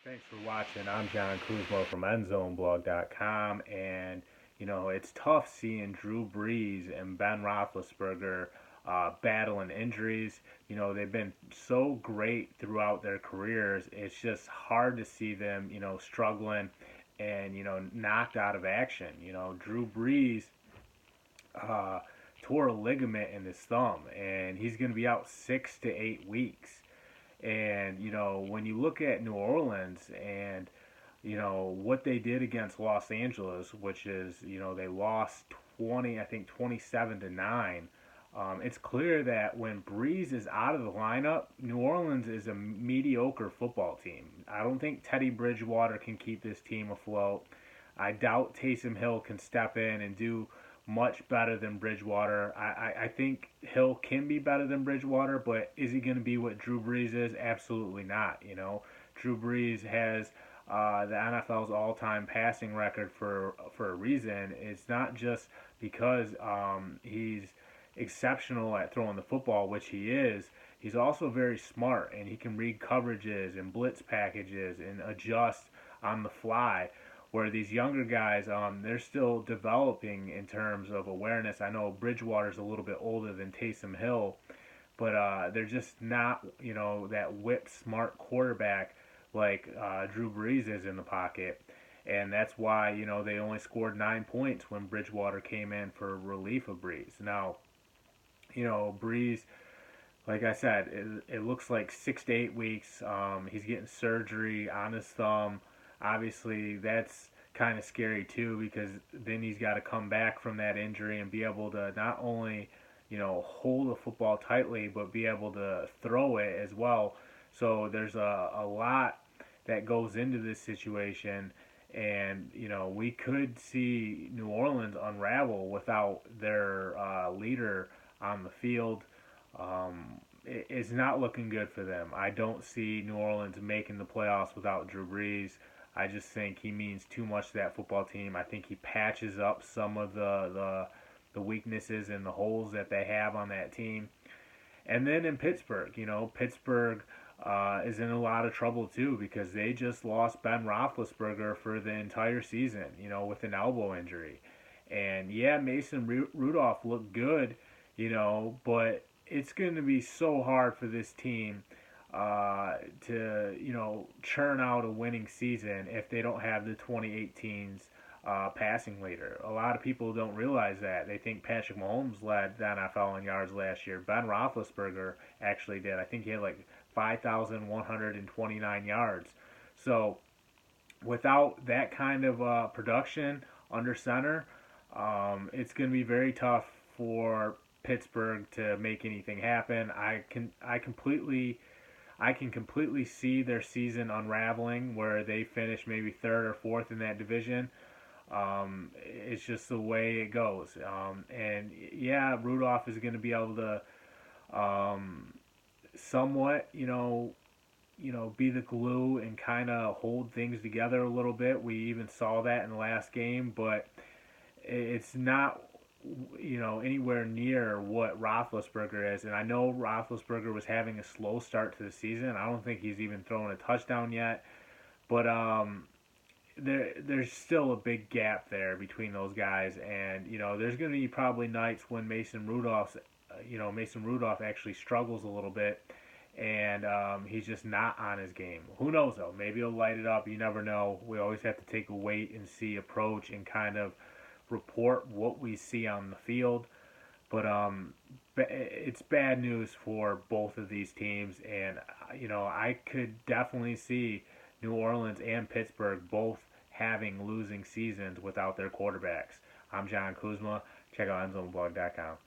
Thanks for watching. I'm John Kuzmo from EndZoneBlog.com, and it's tough seeing Drew Brees and Ben Roethlisberger battling injuries. They've been so great throughout their careers. It's just hard to see them, struggling and knocked out of action. Drew Brees uh, tore a ligament in his thumb, and he's going to be out 6 to 8 weeks. And when you look at New Orleans and what they did against Los Angeles, which is they lost 20, I think 27-9. It's clear that when Breeze is out of the lineup, New Orleans is a mediocre football team. I don't think Teddy Bridgewater can keep this team afloat. I doubt Taysom Hill can step in and do much better than Bridgewater. I think Hill can be better than Bridgewater, but is he going to be what Drew Brees is? Absolutely not. Drew Brees has the NFL's all-time passing record for a reason. It's not just because he's exceptional at throwing the football, which he is. He's also very smart, and he can read coverages and blitz packages and adjust on the fly. Where these younger guys, they're still developing in terms of awareness. I know Bridgewater's a little bit older than Taysom Hill, but they're just not, that whip smart quarterback like Drew Brees is in the pocket. And that's why, they only scored 9 points when Bridgewater came in for relief of Brees. Now, Brees, like I said, it looks like 6 to 8 weeks. He's getting surgery on his thumb. Obviously, that's kind of scary too because then he's got to come back from that injury and be able to not only, hold the football tightly, but be able to throw it as well. So there's a lot that goes into this situation. And, we could see New Orleans unravel without their leader on the field. It's not looking good for them. I don't see New Orleans making the playoffs without Drew Brees. I just think he means too much to that football team. I think he patches up some of the weaknesses and the holes that they have on that team. And then in Pittsburgh, Pittsburgh is in a lot of trouble too because they just lost Ben Roethlisberger for the entire season, with an elbow injury. And yeah, Mason Rudolph looked good, but it's going to be so hard for this team to churn out a winning season if they don't have the 2018's passing leader. A lot of people don't realize that. They think Patrick Mahomes led the NFL in yards last year. Ben Roethlisberger actually did. I think he had like 5,129 yards. So without that kind of production under center, it's going to be very tough for Pittsburgh to make anything happen. I can completely see their season unraveling where they finish maybe third or fourth in that division. It's just the way it goes. And yeah, Rudolph is going to be able to somewhat, be the glue and kind of hold things together a little bit. We even saw that in the last game, but it's not anywhere near what Roethlisberger is. And I know Roethlisberger was having a slow start to the season. I don't think he's even thrown a touchdown yet. But there's still a big gap there between those guys. And, there's going to be probably nights when Mason Rudolph actually struggles a little bit. And he's just not on his game. Who knows, though? Maybe he'll light it up. You never know. We always have to take a wait and see approach and kind of report what we see on the field. But it's bad news for both of these teams, and I could definitely see New Orleans and Pittsburgh both having losing seasons without their quarterbacks. I'm John Kuzma. Check out EndZoneBlog.com.